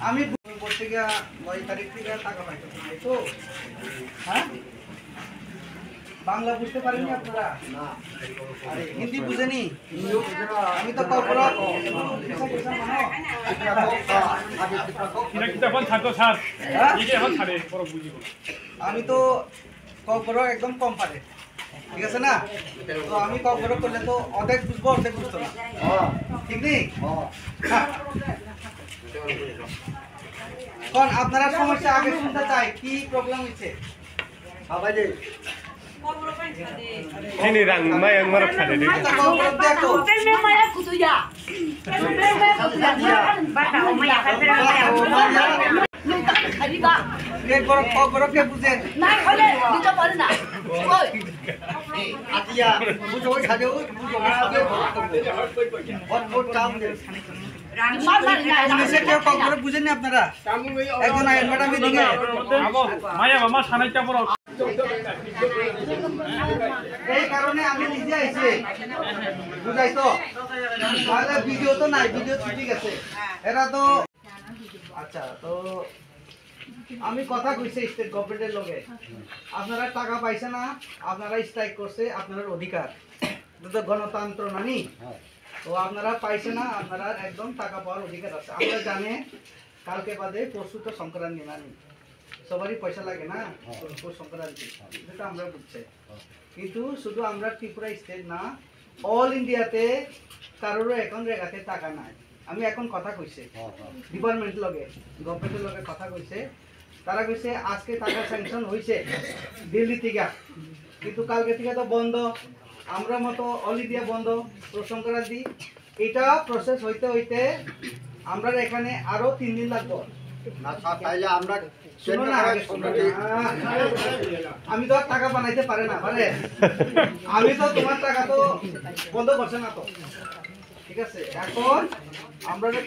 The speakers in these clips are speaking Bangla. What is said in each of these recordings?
আমি বলতে গিয়া 9 তারিখ থেকে টাকা পাইতে তো হ্যাঁ বাংলা বুঝতে পারেননি আপনারা না আরে হিন্দি বুঝেনি আমি তো কর্পোরেট আমি তো কর্পোরেট একদম কম পারে ঠিক আছে না তো আমি কর্পোরেট করলে তো অর্ধেক বুঝবো অর্ধেক বুঝতো না ঠিক নেই কোন আপনারা সমস্যা আগে শুনতে চাই কি প্রবলেম হচ্ছে আবাজে ini rang mai yang marah ada di বুঝেন আপনারা একজন ম্যাডাম এদিকে মায়া মামা সানাইটা বড় এই কারণে আমি নিজে আইছি বুঝাই তো তাহলে ভিডিও তো নাই ভিডিও ছুটি গেছে এরা তো আচ্ছা তো আমি কথা কইছি স্টেট গভর্নমেন্টের লগে আপনারা টাকা পাইছে না আপনারা স্ট্রাইক করছে আপনাদের অধিকার এটা তো গণতন্ত্র নানি তো আপনারা পাইছে না আপনারা একদম টাকা পাওয়ার অধিকার আছে আমরা জানে কালকে বাদে পরশু তো সংক্রান্তি নানি সবারই পয়সা লাগে না সংক্রান্তি এটা আমরা বুঝছি কিন্তু শুধু আমরা ত্রিপুরা স্টেট না অল ইন্ডিয়াতে কারোর এখন রেগাতে টাকা নাই আমি এখন কথা কইছে ডিপার্টমেন্ট লগে গভর্নমেন্টের লগে কথা কইছে তারা কইছে আজকে টাকা স্যাংশন হইছে দিল্লি থেকে কিন্তু কালকে থেকে তো বন্ধ আমরা মতো অল ইন্ডিয়া বন্ধ সংক্রান্তি এটা প্রসেস হইতে হইতে আমরা এখানে আরো 3 দিন লাগবে না তাইলে আমরা আমি তো টাকা বানাইতে পারে না পারে আমি তো তোমার টাকা তো বন্ধ করছে না তো ঠিক আছে এখন আমরা যে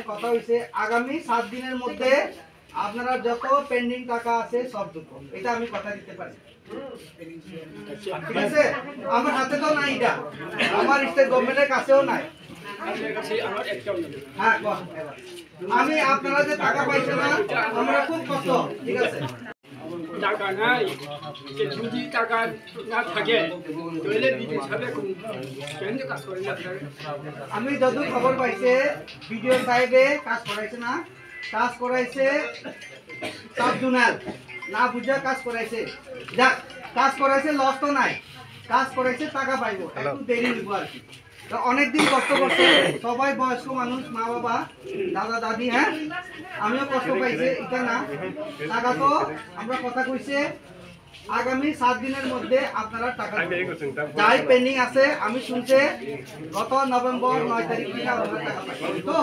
কথা হইছে আগামী 7 দিনের মধ্যে আপনারা যত পেন্ডিং টাকা আছে সব দেব এটা আমি কথা দিতে পারি ঠিক আছে আমার হাতে তো নাই এটা আমার স্টেট গভর্নমেন্টের কাছেও নাই হ্যাঁ আমি আপনারা যে টাকা পাইছেন না আমরা খুব কষ্ট ঠিক আছে টাকা নাই যদি টাকা না থাকে তাহলে বিডিও সাহেব কেন কাজ করে না আমি যত খবর পাইছে বিডিও সাহেবে কাজ করাইছে না কাজ করাইছে সাব জুনাল না বুঝা কাজ করাইছে যাক কাজ করাইছে লস তো নাই কাজ করাইছে টাকা পাইবো একটু দেরি হইব আর কি তো অনেক দিন কষ্ট করছে সবাই বয়স্ক মানুষ মা বাবা দাদা দাদি হ্যাঁ আমিও কষ্ট পাইছে এটা না টাকা তো আমরা কথা কইছে আগামী 7 দিনের মধ্যে আপনারা টাকা যাই পেন্ডিং আছে আমি শুনছে গত নভেম্বর 9 তারিখ থেকে আপনারা টাকা পাবেন তো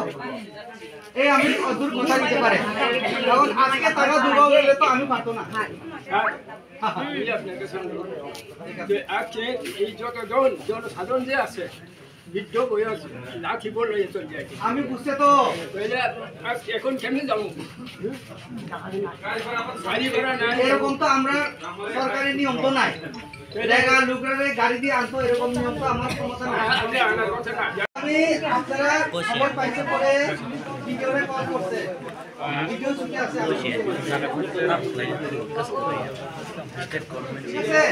এই আমি অদূর কথা দিতে পারে কারণ আজকে টাকা দুটো হলে তো আমি পারতো না আজকে এই যতজন জনসাধারণ যে আছে বৃদ্ধ বয়স লাঠি বলে চলে যায় আমি বুঝতে তো এখন কেমনে যাবো এরকম তো আমরা সরকারি নিয়ম তো নাই জায়গা লোকরে গাড়ি দিয়ে আনতো এরকম নিয়ম তো আমার ক্ষমতা নাই আমি আপনারা খবর পাইছে পরে ভিডিওরে কল করতে ভিডিও ছুটি আছে ঠিক আছে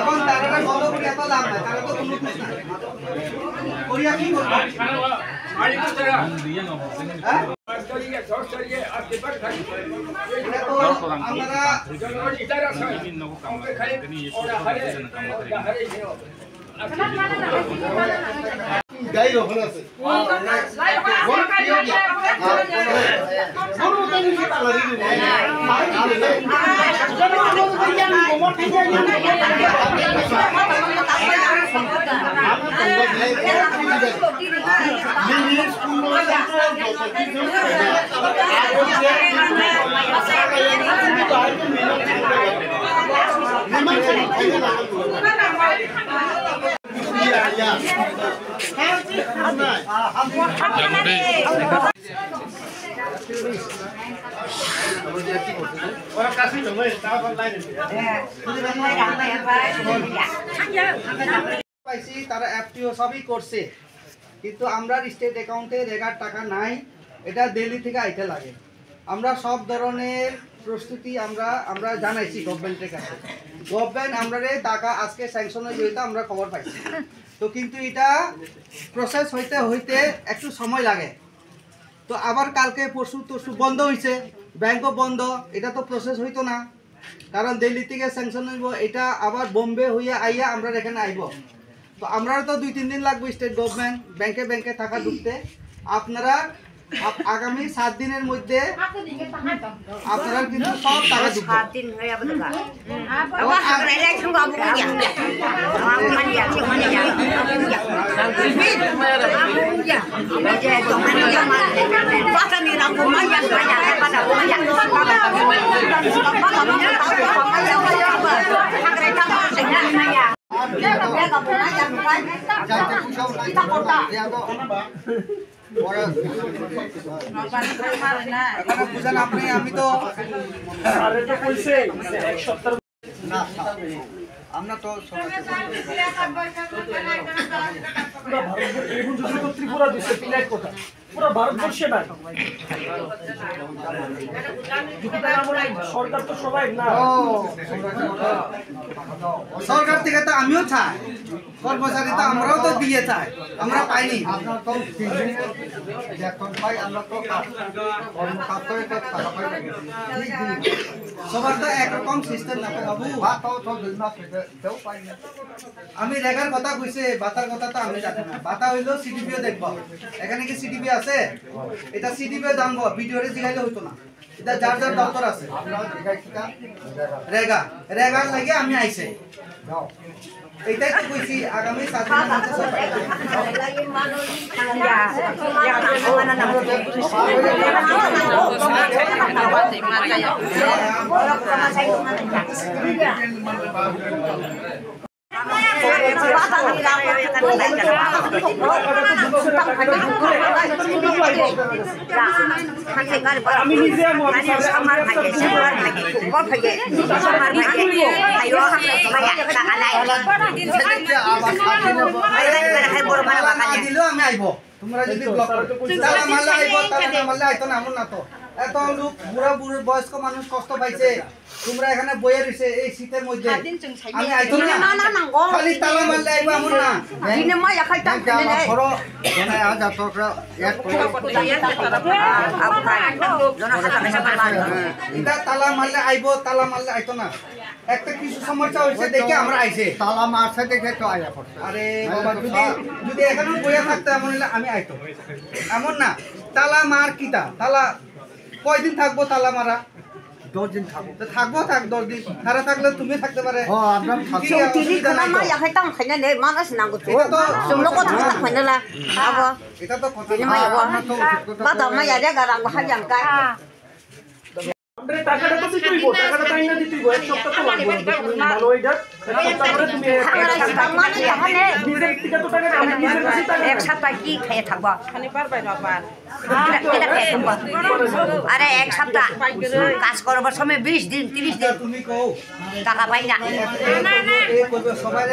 এখন তারা বন্ধ করে এত লাভ নাই তারা তো কোনো কিছু নাই করিয়া কি করব ওরা কাছে যাবে তারপর লাইনে পাইছি তারা এফটিও সবই করছে, কিন্তু আমরা স্টেট অ্যাকাউন্টে রেগার টাকা নাই, এটা দিল্লি থেকে আইতে লাগে। আমরা সব ধরনের প্রস্তুতি আমরা জানাইছি গভর্নমেন্টের কাছে। গভর্নমেন্ট আমরা টাকা আজকে স্যাংশন হয়ে যেতে আমরা খবর পাইছি, তো কিন্তু এটা প্রসেস হইতে একটু সময় লাগে। তো আবার কালকে পরশু বন্ধ হয়েছে, ব্যাংকও বন্ধ, এটা তো প্রসেস হইতো না, কারণ দিল্লি থেকে স্যাংশন হইব, এটা আবার বোম্বে হইয়া আইয়া আমরা এখানে আইব। তো আমরা তো 2-3 দিন লাগবে স্টেট গভর্নমেন্ট ব্যাংকে টাকা ঢুকতে। আপনারা আগামী 7 দিনের মধ্যে আপনারা কিন্তু সব টাকা ঢুকবে। বুঝেন আপনি, আমি তো আমরা তো ত্রিপুরা দিচ্ছে পুরো ভারতবর্ষে নাই, সরকার তো সবাই না। সরকার থেকে তো আমিও চাই, কর্মচারী তো আমরাও তো দিয়ে চাই, আমরা পাইনি। সবার তো একরকম সিস্টেম না বাবু। আমি রেগার কথা কইছে, বাতার কথা তো আমি জানি না। বাতা হইলো সিডিপিও দেখবো, এখানে কি সিডিপি আছে? এটা সিডিপিও জানবো, ভিডিওরে জিগাইলে হইতো না। এটা যার যার দপ্তর আছে, রেগার লাগে আমি আইছে, এইটাই তো কইছি আগামী 7 দিনের মধ্যে সব পাইবে। আমি নিজে দিলেও আমি আইব, তোমরা যদি ব্লক তালা মারলে আইব, তালা মারলে আইতো না, এমন না তো। এত লোক বুড়ো বয়স্ক মানুষ কষ্ট পাইছে, তোমরা এখানে বইয়ে রয়েছে এই শীতের মধ্যে, আমি আইতো না, খালি তালা মারলে আইব এমন না। এটা তালা মারলে আইব, তালা মারলে আইতো না। একটা কিছু সমস্যা হয়েছে দেখে আমরা আইছে, তালা মারছে দেখে তো আইয়া পড়ছে। আরে বাবা, যদি এখানে বইয়া থাকতো এমন হলে আমি আইতো, এমন না। তালা মার কিতা, তালা কয়দিন থাকবো? তালা মারা 10 দিন থাকবো, থাকবো 10 দিন। তারা থাকলে তুমি থাকতে পারে। এটা তো কথা। টাকাটা তো দিতেই গো, টাকাটা তাই না দিতেই গো, এক সপ্তাহ তো লাগবে। তুমি ভালো হয়ে যাক, এক সপ্তাহ পরে তুমি নিজের ব্যক্তিগত টাকা আমি নিজের কাছে টাকা এক সপ্তাহ কি খেয়ে থাকবো? আরে এক সপ্তাহ কাজ করবার সময় 20 দিন 30 দিন তুমি কও টাকা পাই না। সবাই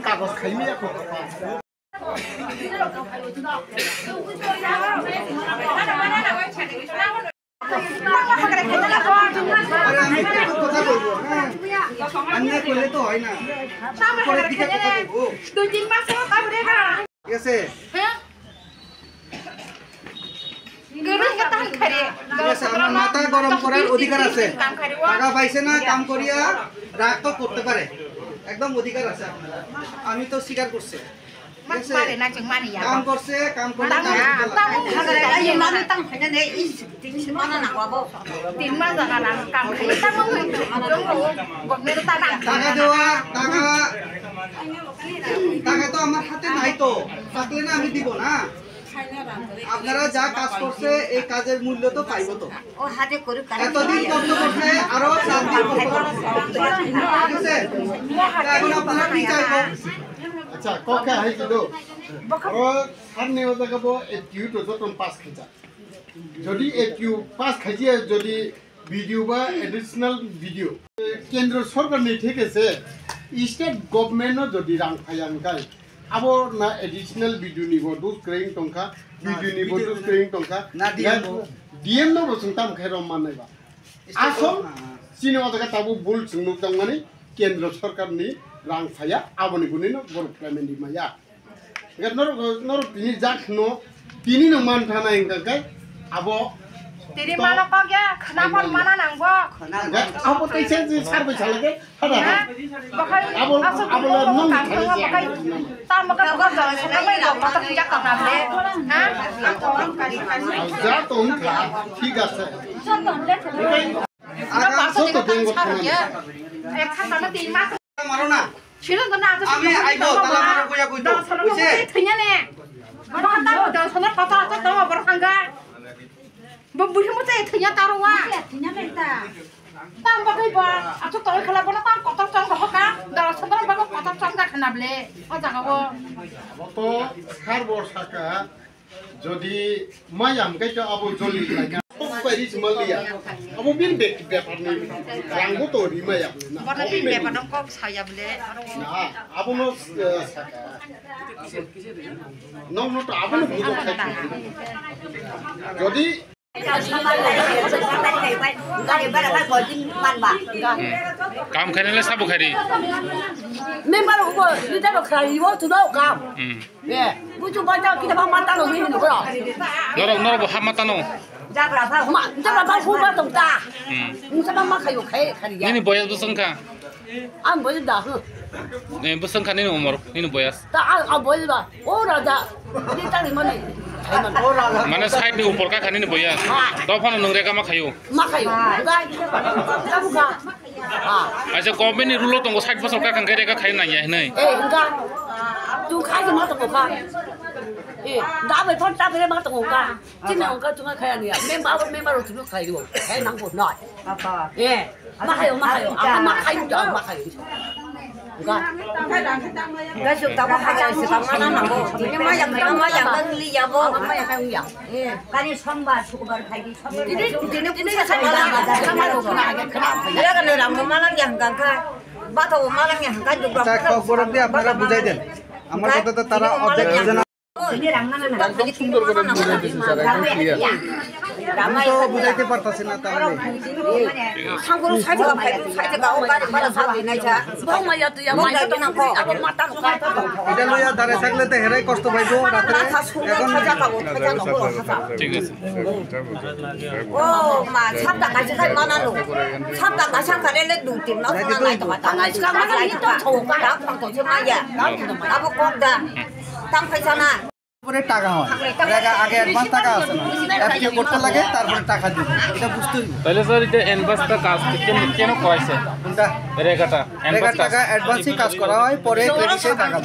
কাগজ খাইমি কথা বলবো, হ্যাঁ অন্যায় করলে তো হয় না। ঠিক আছে, আমার মাথা গরম করার অধিকার আছে। টাকা পাইছে না, কাম করিয়া রাগ তো করতে পারে, একদম অধিকার আছে আপনার। আমি তো স্বীকার করছি, কাম করছে, কাম করে টাকা দেওয়া, টাকা তো আমার হাতে নাই, তো থাকলে না আমি দিব না। আপনারা যা কাজ করছে এই কাজের মূল্য তো পাইব তো ও হাতে করে এতদিন কষ্ট করছে আরো 7 দিন কষ্ট করছে ঠিক আছে এখন আপনারা কি চাইবো আচ্ছা ককে হাইছিল ও সামনে ওদাগাবো এটিউ তো যতন পাস খাইছা যদি এটিউ পাস খাইছে যদি ভিডিও বা এডিশনাল ভিডিও কেন্দ্র সরকার নেই ঠিক আছে স্টেট গভর্নমেন্টও যদি রাং ফায়ান গাই আবো না এডিশনাল ভিডিও নিব দুস ক্রেইং টংকা ভিডিও নিব দুস ক্রেইং টংকা না ডিএম নো বসুন তাম খাইরম মানাইবা আসল চিনি ওদাগা তাবো বুল সুংনু তাংমানি কেন্দ্র সরকার নি রাং ফায়া আবনি গুনি নো বড় পেমেন্ট দি মায়া নর নর তিনি জাখনো তিনি নো মান থানা ইংকাই আবো Tiri mana kau ya? Kenapa mana nanggo? আবো তাইছে যে সার্ভে চালাকে হাদা Bakai Abang- asal abang kau nong tak kali tahu je. bakai. Tak makan kau jalan sana mai dok kau tak punya kau nak le. Hah? যা তো উনকা ঠিক আছে Ada pasal Soto dia tengok tak teman. ya. Kan tanah di mas. মারো না Siapa kena atas? আমি আইবো তালা মারো কইয়া কইতো বুঝছে Tanya ne. Bapak tahu dah sana kata atas tahu berhangga. Bebuih mu teh tanya taruh wa. Tam bagai ba. Atau tahu kalau bona tam kotak cang kau kan. Dah sana bagai kotak cang dah kena beli. Oh jangan kau. তো সার বর্ষাকা যদি মায়াম কাইটা আবো জলি লাগা পারিস মালিয়া আবো বিন বেক ব্যাপার নেই রাঙ্গো তো রি মায়াম না Mana pin bepa dong kok saya beli. না আবো নো সাকা নং নো তো আবো নো বুঝো খাই যদি কাম খাইলে সাবু খাইরি member ubo kita lo kali wo tu lo kam ye buju baca kita mau mata lo ini lo নরক নরক হামাতানো ma kita ba fu ba tong ta kita ma kayu kai kali ya Nini বয়াস বসংখা an bo da hu বসংখা Nini Umar Nini বয়াস ta an bo da ora da ni ta ni mani kai man মানে সাইড নি উপর কা খানি নি বয়াস দফান নংরে কা মা খাইও ma kayu ga ka buka আচ্ছা গভর্নমেন্ট নি রুলো তঙ্গ সাইড বছর কা কাঙ্গে রে কা খাই না ইয়া নাই eh enggak tu kai ma tong ka eh da be thon ta be ma tong ka tin ne ka tu ma kai ni ya member tu lo kai lo kai nang bo noi eh ma kayu ma kayu da ma kayu enggak Cái sự tao có hai trăm sự tao mana nanggo. Ini mah yang kan li ya bo. ma ya kayu ya Kani somba suku khai di somba. ini sama lo kena Dia kan orang malang yang gangka. Batau malang yang kan juga. আচ্ছা খবর দিয়ে আপনারা বুঝাই দেন আমার কথা তো তারা অর্ধেক বুঝে না Ini rangna na. একদম সুন্দর করে বুঝাই দিছি স্যার একদম ক্লিয়ার আমি তো বুঝাইতে পারতাছি না তাহলে Sangkuru saya ga oka para sabi na siya. bong ma ya tu ya ma ya tu nang ko ako mata ko ka এটা লইয়া দাঁড়ায় থাকলে তো হেরাই কষ্ট পাইবো রাত্রে এখন ঠিক আছে Oh, ma sabda kasi kay manalo. Sabda kasi ang kanila dutin na kung nangay to matangay. Sekarang ini to choka na pang to semaya. Abo kogda. Tang kay sana. পরে টাকা হয় টাকা আগে অ্যাডভান্স টাকা আছে না অ্যাপ্লাই করতে লাগে তারপরে টাকা দিবে এটা বুঝতে হইবে তাহলে স্যার এটা এনভাসটা কাজ কেন কেন করাইছে কোনটা রেগাটা টাকা টাকা অ্যাডভান্সই কাজ করা হয় পরে ক্রেডিটে টাকা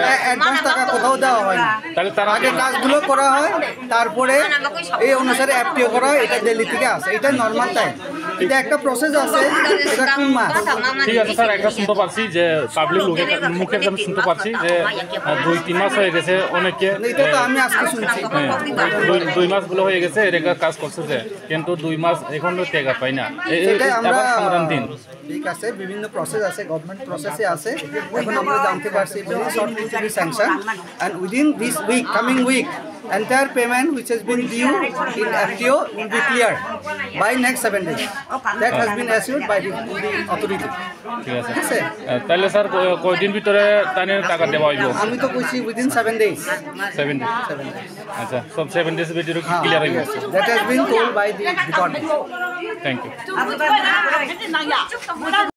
দেয় অ্যাডভান্স টাকা কোথাও দেওয়া হয় না তাহলে তারা আগে কাজগুলো করা হয় তারপরে এই অনুসারে অ্যাপ্টিও করা হয় এটা দিল্লি থেকে আসে এটা নরমাল টাইম এটা একটা প্রসেস আছে এটা কোন মাস ঠিক আছে স্যার একটা শুনতে পারছি যে পাবলিক মুখের কাছে শুনতে পারছি যে 2-3 মাস হয়ে গেছে অনেকে এটা তো আমি আজকে শুনছি 2 মাস গুলো হয়ে গেছে রেগা কাজ করছে যে কিন্তু 2 মাস এখনো টাকা পাই না সেটাই আমরা সংগ্রাম দিন ঠিক আছে বিভিন্ন প্রসেস আছে গভর্নমেন্ট প্রসেসে আছে এখন আমরা জানতে পারছি very shortly to be sanctioned and within this week coming week entire payment which has been due in FTO will be cleared by next 7 days that has been assured by the authority ঠিক আছে ঠিক আছে তাহলে স্যার কয়দিন ভিতরে তানে টাকা দেওয়া হইব আমি তো কইছি within 7 days 7 days আচ্ছা সব 7 days ভিতরে ক্লিয়ার হইব that has been told by the department thank you tu